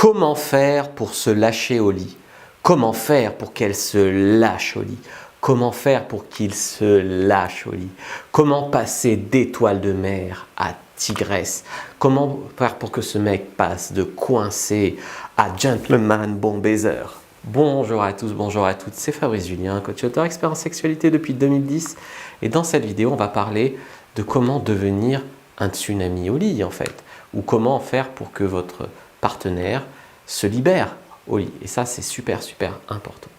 Comment faire pour se lâcher au lit? Comment faire pour qu'elle se lâche au lit? Comment faire pour qu'il se lâche au lit? Comment passer d'étoile de mer à tigresse? Comment faire pour que ce mec passe de coincé à gentleman bon baiser? Bonjour à tous, bonjour à toutes, c'est Fabrice Julien, coach auteur expert en sexualité depuis 2010. Et dans cette vidéo, on va parler de comment devenir un tsunami au lit en fait. Ou comment faire pour que votre partenaire se libère au lit. Et ça, c'est super important.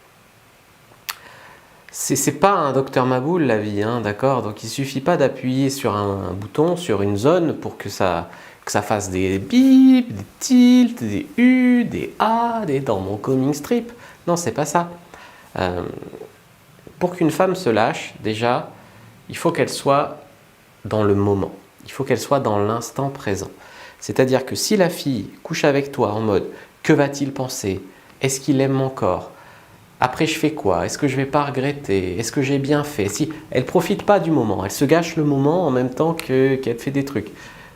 C'est pas un docteur Maboul la vie, hein, d'accord? Donc il suffit pas d'appuyer sur un bouton, sur une zone pour que ça fasse des bips, des tilts, des U, des A, des dans mon comic strip. Non, c'est pas ça. Pour qu'une femme se lâche, déjà, il faut qu'elle soit dans le moment. Il faut qu'elle soit dans l'instant présent. C'est-à-dire que si la fille couche avec toi en mode « que va-t-il penser? Est-ce qu'il aime mon corps? Après je fais quoi? Est-ce que je ne vais pas regretter? Est-ce que j'ai bien fait ?» Si elle ne profite pas du moment, elle se gâche le moment en même temps qu'elle fait des trucs.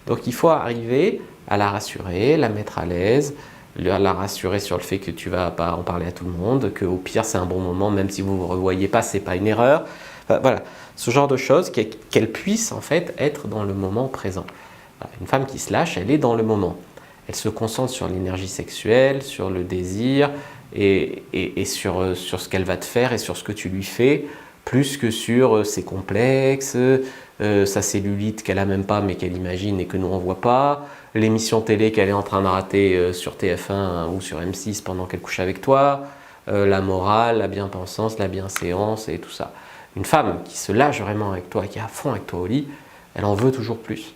Donc il faut arriver à la rassurer, la mettre à l'aise, la rassurer sur le fait que tu ne vas pas en parler à tout le monde, qu'au pire c'est un bon moment, même si vous ne vous revoyez pas, ce n'est pas une erreur. Enfin, voilà, ce genre de choses, qu'elle puisse en fait être dans le moment présent. Une femme qui se lâche, elle est dans le moment. Elle se concentre sur l'énergie sexuelle, sur le désir et sur ce qu'elle va te faire et sur ce que tu lui fais, plus que sur ses complexes, sa cellulite qu'elle n'a même pas mais qu'elle imagine et que nous on ne voit pas, l'émission télé qu'elle est en train de rater sur TF1 ou sur M6 pendant qu'elle couche avec toi, la morale, la bien-pensance, la bienséance et tout ça. Une femme qui se lâche vraiment avec toi, qui est à fond avec toi au lit, elle en veut toujours plus.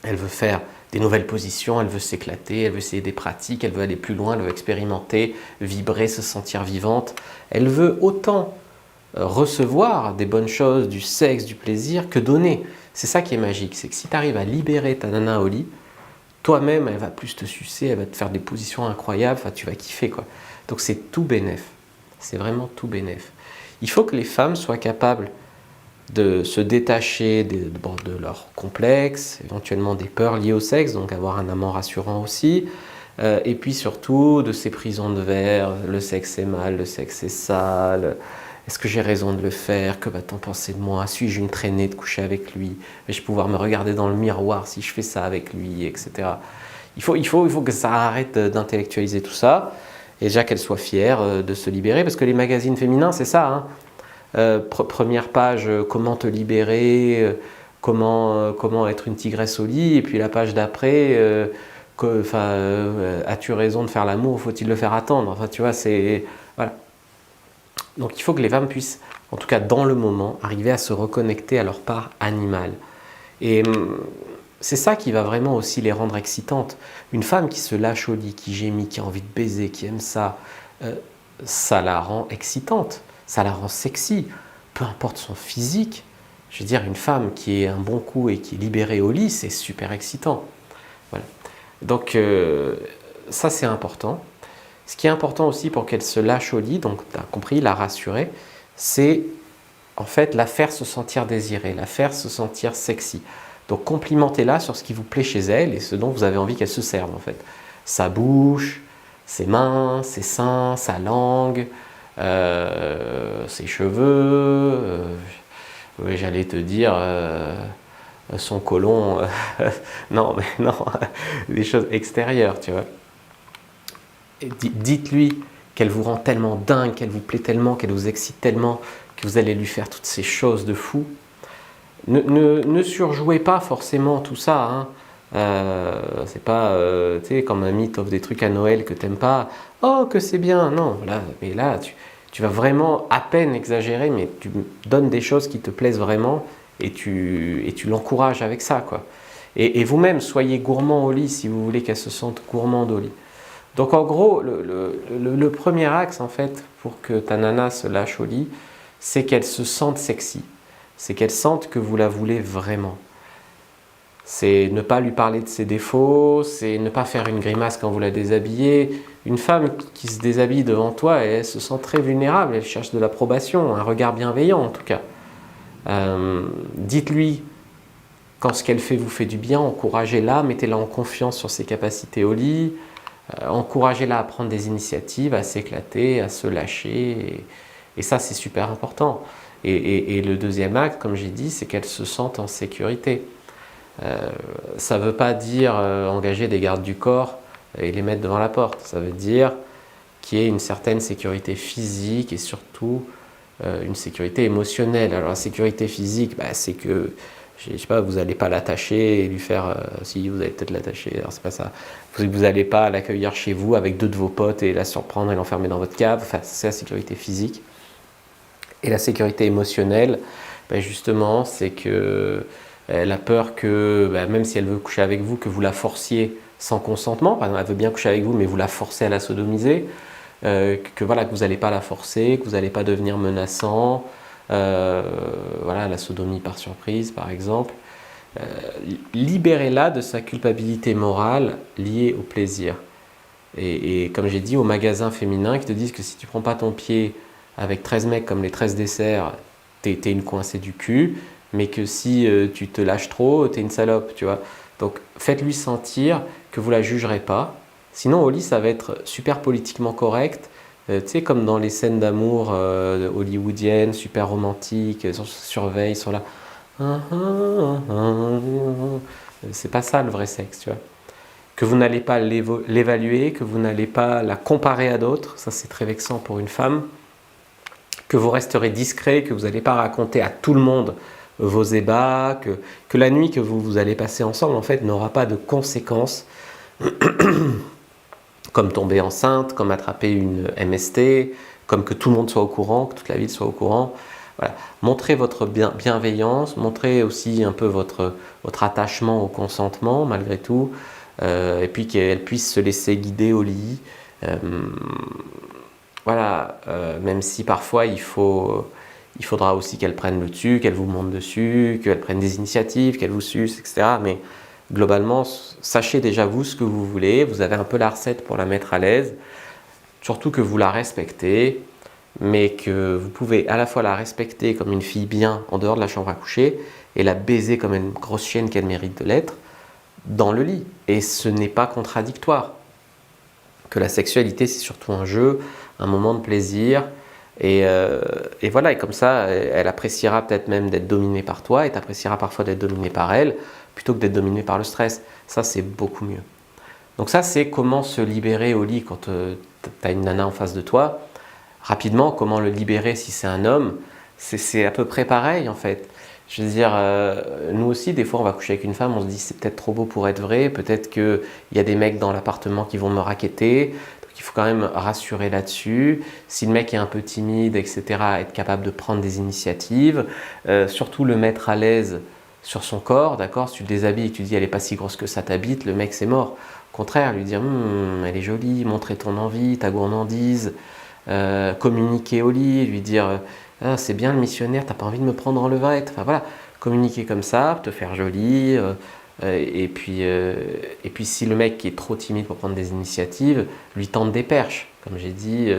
Elle veut faire des nouvelles positions, elle veut s'éclater, elle veut essayer des pratiques, elle veut aller plus loin, elle veut expérimenter, vibrer, se sentir vivante. Elle veut autant recevoir des bonnes choses, du sexe, du plaisir, que donner. C'est ça qui est magique, c'est que si tu arrives à libérer ta nana au lit, toi-même, elle va plus te sucer, elle va te faire des positions incroyables, enfin, tu vas kiffer quoi. Donc c'est tout bénef, c'est vraiment tout bénef. Il faut que les femmes soient capables de se détacher de leurs complexes, éventuellement des peurs liées au sexe, donc avoir un amant rassurant aussi, et puis surtout de ces prisons de verre, le sexe est mal, le sexe est sale, est-ce que j'ai raison de le faire, que va-t-on penser de moi, suis-je une traînée de coucher avec lui, vais-je pouvoir me regarder dans le miroir si je fais ça avec lui, etc. Il faut que ça arrête d'intellectualiser tout ça, et déjà qu'elle soit fière de se libérer, parce que les magazines féminins, c'est ça, hein. Première page, comment te libérer, comment être une tigresse au lit, et puis la page d'après, as-tu raison de faire l'amour ou faut-il le faire attendre? Enfin, tu vois, c'est... Voilà. Donc il faut que les femmes puissent, en tout cas dans le moment, arriver à se reconnecter à leur part animale. Et c'est ça qui va vraiment aussi les rendre excitantes. Une femme qui se lâche au lit, qui gémit, qui a envie de baiser, qui aime ça, ça la rend excitante. Ça la rend sexy, peu importe son physique. Je veux dire, une femme qui est un bon coup et qui est libérée au lit, c'est super excitant. Voilà. Donc ça c'est important. Ce qui est important aussi pour qu'elle se lâche au lit, donc tu as compris, la rassurer, c'est en fait la faire se sentir désirée, la faire se sentir sexy. Donc complimentez-la sur ce qui vous plaît chez elle et ce dont vous avez envie qu'elle se serve en fait. Sa bouche, ses mains, ses seins, sa langue, ses cheveux, j'allais te dire son côlon, non mais non, des choses extérieures, tu vois. Dites-lui qu'elle vous rend tellement dingue, qu'elle vous plaît tellement, qu'elle vous excite tellement, que vous allez lui faire toutes ces choses de fou. Ne surjouez pas forcément tout ça, hein. C'est pas, tu sais, quand mamie t'offre des trucs à Noël que t'aimes pas, oh que c'est bien, non, là, mais là tu vas vraiment à peine exagérer, mais tu donnes des choses qui te plaisent vraiment et tu l'encourages avec ça, quoi. Et vous-même, soyez gourmand au lit si vous voulez qu'elle se sente gourmande au lit. Donc en gros, le premier axe en fait pour que ta nana se lâche au lit, c'est qu'elle se sente sexy, c'est qu'elle sente que vous la voulez vraiment. C'est ne pas lui parler de ses défauts, c'est ne pas faire une grimace quand vous la déshabillez. Une femme qui se déshabille devant toi, elle se sent très vulnérable, elle cherche de l'approbation, un regard bienveillant en tout cas. Dites-lui quand ce qu'elle fait vous fait du bien, encouragez-la, mettez-la en confiance sur ses capacités au lit. Encouragez-la à prendre des initiatives, à s'éclater, à se lâcher. Et ça, c'est super important. Et le deuxième acte, comme j'ai dit, c'est qu'elle se sente en sécurité. Ça ne veut pas dire engager des gardes du corps et les mettre devant la porte. Ça veut dire qu'il y ait une certaine sécurité physique et surtout une sécurité émotionnelle. Alors la sécurité physique, c'est que, je sais pas, vous n'allez pas l'attacher et lui faire... si, vous allez peut-être l'attacher, alors c'est pas ça. Vous n'allez pas l'accueillir chez vous avec 2 de vos potes et la surprendre et l'enfermer dans votre cave. Enfin, c'est la sécurité physique. Et la sécurité émotionnelle, justement, c'est que elle a peur que, même si elle veut coucher avec vous, que vous la forciez sans consentement. Par exemple, elle veut bien coucher avec vous, mais vous la forcez à la sodomiser. Que vous n'allez pas la forcer, que vous n'allez pas devenir menaçant. La sodomie par surprise, par exemple. Libérez-la de sa culpabilité morale liée au plaisir. Et comme j'ai dit, aux magasins féminins qui te disent que si tu ne prends pas ton pied avec 13 mecs comme les 13 desserts, t'es une coincée du cul, mais que si tu te lâches trop, t'es une salope, tu vois. Donc faites-lui sentir que vous la jugerez pas. Sinon au lit, ça va être super politiquement correct, tu sais, comme dans les scènes d'amour hollywoodiennes, super romantiques, sur surveille, sur la... C'est pas ça le vrai sexe, tu vois. Que vous n'allez pas l'évaluer, que vous n'allez pas la comparer à d'autres, ça c'est très vexant pour une femme, que vous resterez discret, que vous n'allez pas raconter à tout le monde vos ébats, que la nuit que vous allez passer ensemble, en fait, n'aura pas de conséquences, comme tomber enceinte, comme attraper une MST, comme que tout le monde soit au courant, que toute la ville soit au courant. Voilà. Montrez votre bienveillance, montrez aussi un peu votre attachement au consentement, malgré tout, et puis qu'elle puisse se laisser guider au lit. Même si parfois il faudra aussi qu'elle prenne le dessus, qu'elle vous monte dessus, qu'elle prenne des initiatives, qu'elle vous suce, etc. Mais globalement, sachez déjà vous ce que vous voulez, vous avez un peu la recette pour la mettre à l'aise, surtout que vous la respectez, mais que vous pouvez à la fois la respecter comme une fille bien en dehors de la chambre à coucher et la baiser comme une grosse chienne qu'elle mérite de l'être dans le lit. Et ce n'est pas contradictoire. Que la sexualité, c'est surtout un jeu, un moment de plaisir, et voilà, et comme ça, elle appréciera peut-être même d'être dominée par toi, et t'appréciera parfois d'être dominée par elle, plutôt que d'être dominée par le stress. Ça, c'est beaucoup mieux. Donc ça, c'est comment se libérer au lit quand tu as une nana en face de toi. Rapidement, comment le libérer si c'est un homme, c'est à peu près pareil en fait. Je veux dire, nous aussi, des fois, on va coucher avec une femme, on se dit c'est peut-être trop beau pour être vrai, peut-être qu'il y a des mecs dans l'appartement qui vont me racketter, donc il faut quand même rassurer là-dessus. Si le mec est un peu timide, etc., être capable de prendre des initiatives, surtout le mettre à l'aise sur son corps, d'accord. Si tu le déshabilles et que tu dis elle est pas si grosse que ça t'habite, le mec c'est mort. Au contraire, lui dire elle est jolie, montrer ton envie, ta gourmandise, communiquer au lit, lui dire ah, c'est bien le missionnaire, t'as pas envie de me prendre en levrette. Enfin voilà, communiquer comme ça, te faire jolie. Et puis si le mec qui est trop timide pour prendre des initiatives, lui tendre des perches. Comme j'ai dit,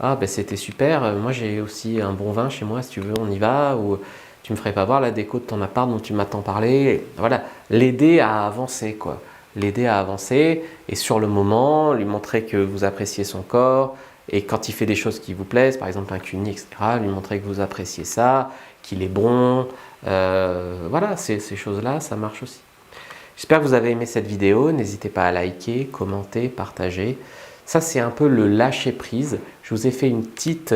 ah ben c'était super, moi j'ai aussi un bon vin chez moi, si tu veux on y va, ou tu me ferais pas voir la déco de ton appart dont tu m'as tant parlé. Voilà, l'aider à avancer quoi. L'aider à avancer et sur le moment, lui montrer que vous appréciez son corps, et quand il fait des choses qui vous plaisent, par exemple un cuni, etc., lui montrer que vous appréciez ça, qu'il est bon. Voilà, ces choses-là, ça marche aussi. J'espère que vous avez aimé cette vidéo. N'hésitez pas à liker, commenter, partager. Ça, c'est un peu le lâcher-prise. Je vous ai fait une petite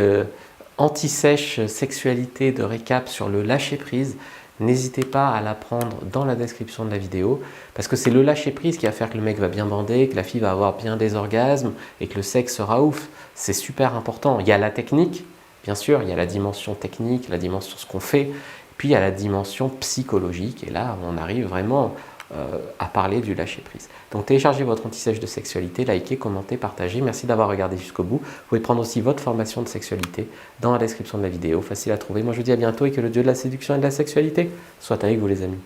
anti-sèche sexualité de récap sur le lâcher-prise. N'hésitez pas à la prendre dans la description de la vidéo parce que c'est le lâcher-prise qui va faire que le mec va bien bander, que la fille va avoir bien des orgasmes et que le sexe sera ouf. C'est super important. Il y a la technique, bien sûr, il y a la dimension technique, la dimension ce qu'on fait, puis il y a la dimension psychologique et là on arrive vraiment à parler du lâcher-prise. Donc téléchargez votre anti-sèche de sexualité, likez, commentez, partagez. Merci d'avoir regardé jusqu'au bout. Vous pouvez prendre aussi votre formation de sexualité dans la description de la vidéo, facile à trouver. Moi je vous dis à bientôt et que le dieu de la séduction et de la sexualité soit avec vous les amis.